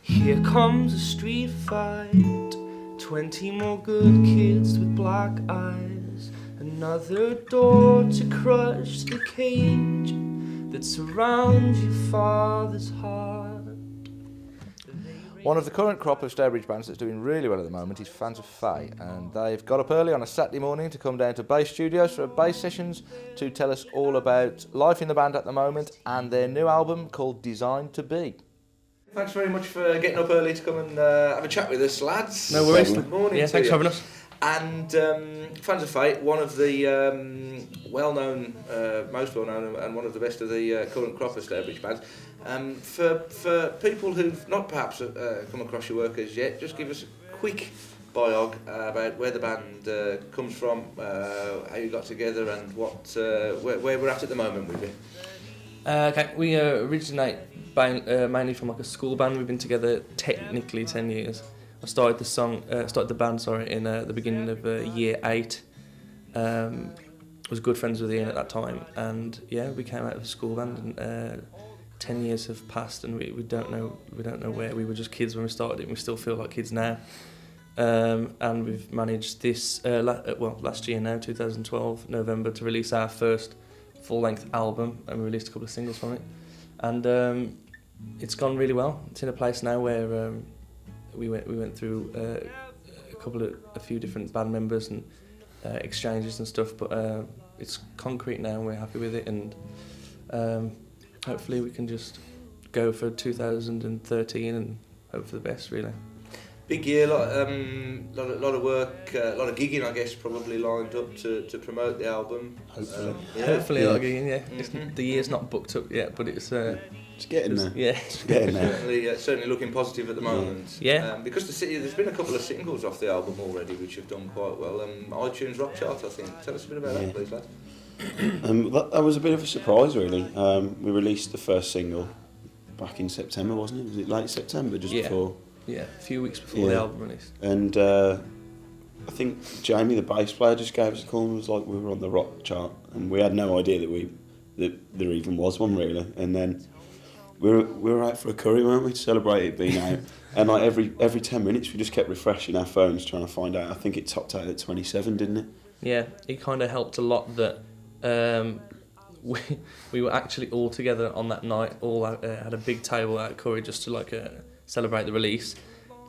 Here comes a street fight, 20 more good kids with black eyes, another door to crush the cage that surrounds your father's heart. One of the current crop of Stourbridge bands that's doing really well at the moment is Fans of Faye, and they've got up early on a Saturday morning to come down to bass studios for bass sessions to tell us all about life in the band at the moment and their new album called Designed to Be. Thanks very much for getting up early to come and have a chat with us, lads. No worries. Good morning. Yeah, thanks for having us. And Fans of Faye, one of the well-known, most well-known, and one of the best of the current crop of Stourbridge bands. For people who've not perhaps come across your work as yet, just give us a quick biog about where the band comes from, how you got together, and what where we're at the moment with it. Okay, we originate mainly from like a school band. We've been together technically 10 years. I started the band in the beginning of year 8. Was good friends with Ian at that time, and yeah, we came out of a school band, and 10 years have passed, and we don't know where we were. Just kids when we started it, and we still feel like kids now. And we've managed this last year now, 2012 November, to release our first full-length album, and we released a couple of singles from it, and it's gone really well. It's in a place now where we went through a few different band members and exchanges and stuff, but it's concrete now and we're happy with it, and hopefully we can just go for 2013 and hope for the best, really. Big year, lot of work, a lot of gigging, I guess, probably lined up to promote the album. Hopefully. Hopefully a lot of gigging, yeah. Mm-hmm. The year's not booked up yet, but it's getting there. Yeah. It's getting there. Certainly looking positive at the moment. Yeah. Because there's been a couple of singles off the album already which have done quite well. iTunes Rock Chart, I think. Tell us a bit about that, please, lads. That was a bit of a surprise, really. We released the first single back in September, wasn't it? Was it late September, just before? Yeah, a few weeks before the album release. And I think Jamie, the bass player, just gave us a call and was like, we were on the Rock Chart, and we had no idea that there even was one, really. And then we were out for a curry, weren't we, to celebrate it being out. And like every 10 minutes, we just kept refreshing our phones trying to find out. I think it topped out at 27, didn't it? Yeah, it kind of helped a lot that we were actually all together on that night. All had a big table out at curry just to celebrate the release.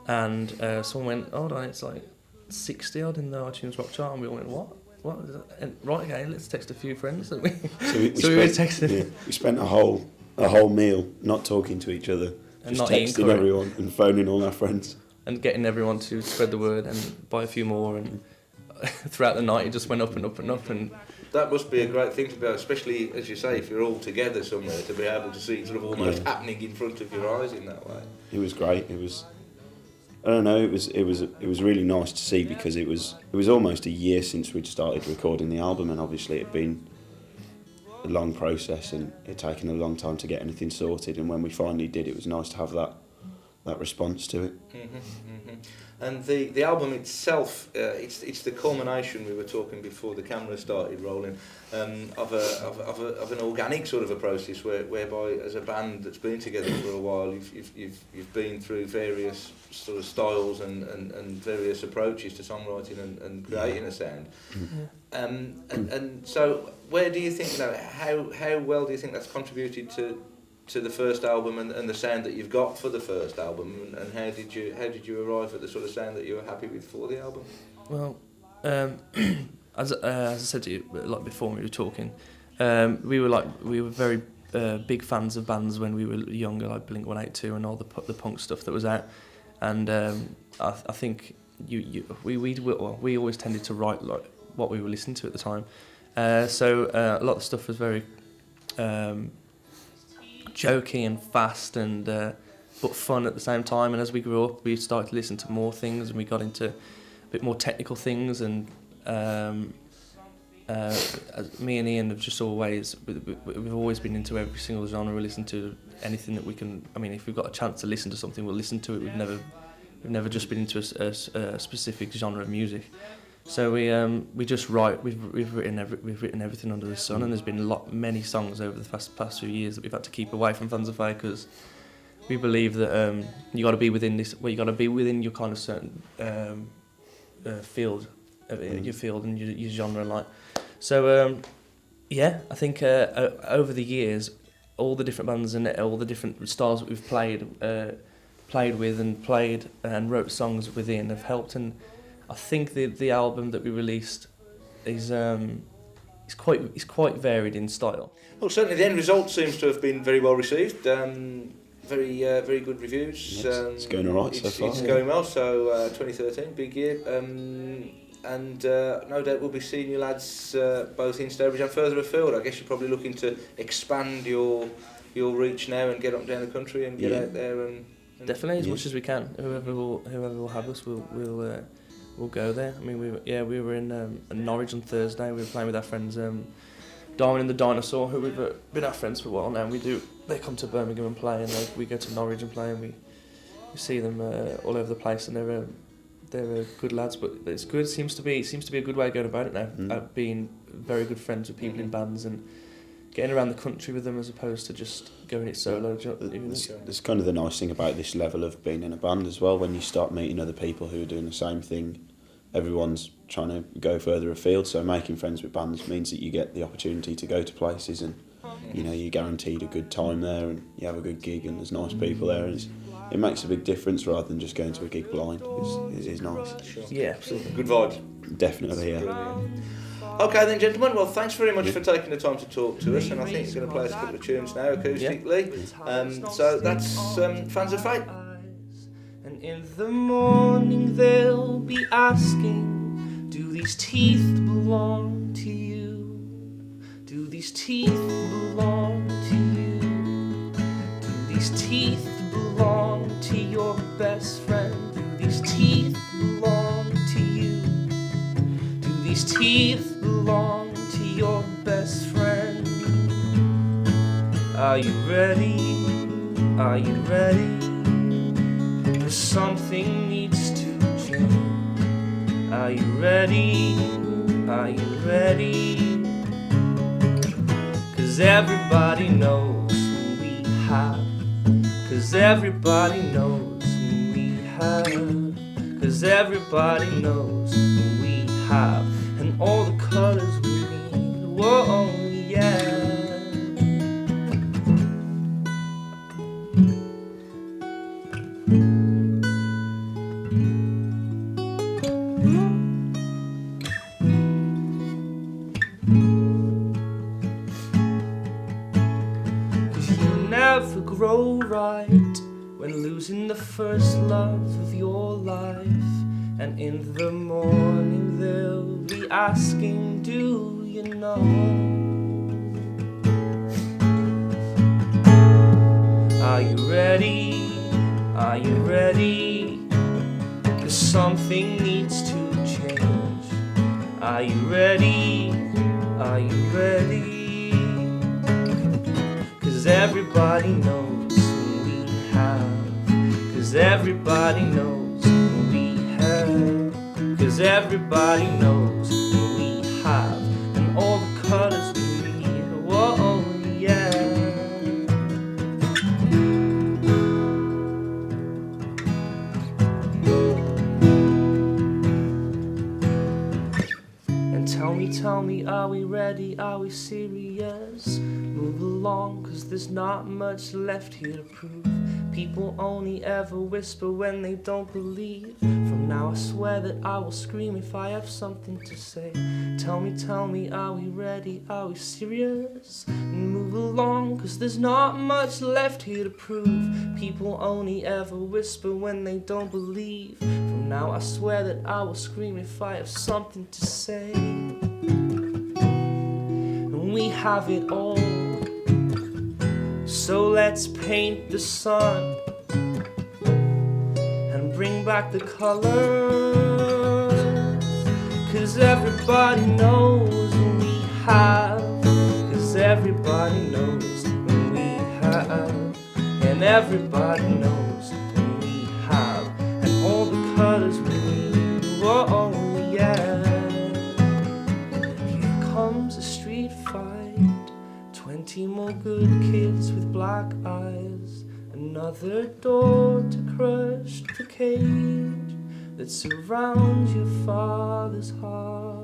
And someone went, hold on, it's like 60 odd in the iTunes Rock Chart, and we all went, what? What is that? And, right, okay, let's text a few friends. And we were texting. Yeah, we spent a whole meal not talking to each other, and just not texting everyone and phoning all our friends. And getting everyone to spread the word and buy a few more, and throughout the night it just went up and up and up. And that must be a great thing to be able, especially, as you say, if you're all together somewhere, to be able to see it sort of almost happening in front of your eyes in that way. It was great. It was, I don't know, it was really nice to see, because it was almost a year since we'd started recording the album, and obviously it'd been a long process and it'd taken a long time to get anything sorted, and when we finally did, it was nice to have that response to it. Mm-hmm, mm-hmm. And the album itself, it's the culmination, we were talking before the camera started rolling, of an organic sort of a process whereby, as a band that's been together for a while, you've been through various sort of styles and various approaches to songwriting and creating a sound. Mm-hmm. And so, where do you think, how well do you think that's contributed to the first album and the sound that you've got for the first album, and how did you arrive at the sort of sound that you were happy with for the album? Well, as I said to you before we were talking, we were very big fans of bands when we were younger, like Blink-182 and all the punk stuff that was out, and I think we always tended to write like what we were listening to at the time, so a lot of the stuff was very jokey and fast and but fun at the same time. And as we grew up, we started to listen to more things, and we got into a bit more technical things, and me and Ian have just we've always been into every single genre. We listen to anything that we can. I mean, if we've got a chance to listen to something, we'll listen to it. We've never just been into a specific genre of music. So we just write. We've written everything under the sun, and there's been many songs over the past few years that we've had to keep away from Fans of Faye because we believe that you got to be within this. Well, you got to be within your kind of certain field, your field and your genre, like. So yeah, I think over the years, all the different bands and all the different styles that we've played with and wrote songs within have helped. And I think the album that we released is quite varied in style. Well, certainly the end result seems to have been very well received. Very good reviews. It's going all right so far. It's going well. So 2013, big year. And no doubt we'll be seeing you lads both in Stourbridge and further afield. I guess you're probably looking to expand your reach now and get up and down the country and get out there and definitely as much as we can. Whoever will have us, we'll go there. I mean, we were in Norwich on Thursday. We were playing with our friends Darwin and the Dinosaur, who we've been our friends for a while now. They come to Birmingham and play, and we go to Norwich and play, and we see them all over the place, and they're good lads. But it's good. Seems to be a good way of going about it now. Being very good friends with people in bands and getting around the country with them as opposed to just going it solo. That's kind of the nice thing about this level of being in a band as well. When you start meeting other people who are doing the same thing, everyone's trying to go further afield. So making friends with bands means that you get the opportunity to go to places, and you're guaranteed a good time there, and you have a good gig, and there's nice people there. And it makes a big difference rather than just going to a gig blind. It is nice. Sure. Yeah, absolutely. Good vibes. Definitely, yeah. Brilliant. Okay then, gentlemen, well, thanks very much for taking the time to talk to us, and I think you're going to play us a couple of tunes now, acoustically. So that's Fans of Faye. And in the morning they'll be asking, do these teeth belong to you? Do these teeth belong to you? Do these teeth belong to your best friend? Do these teeth belong to you? Do these teeth belong to your best friend? Are you ready? Are you ready? 'Cause something needs to change. Are you ready? Are you ready? 'Cause everybody knows who we have. 'Cause everybody knows who we have. 'Cause everybody knows who we have. And all the colours we need. Whoa, yeah. Never grow right when losing the first love of your life. And in the morning they'll be asking, do you know? Are you ready? Are you ready? 'Cause something needs to change. Are you ready? Are you ready? 'Cause everybody knows who we have. 'Cause everybody knows who we have. 'Cause everybody knows who we have. And all the colours we need. Whoa, yeah. And tell me, are we ready? Are we serious? Move along, 'cause there's not much left here to prove. People only ever whisper when they don't believe. From now I swear that I will scream if I have something to say. Tell me, are we ready? Are we serious? Move along, 'cause there's not much left here to prove. People only ever whisper when they don't believe. From now I swear that I will scream if I have something to say. And we have it all. So let's paint the sun and bring back the colors. 'Cause everybody knows what we have. 'Cause everybody knows what we have. And everybody knows what we have. And all the colors we need. Whoa, yeah. Here comes a street fight. 20 more good kids with black eyes. Another another door to crush the cage that surrounds your father's heart.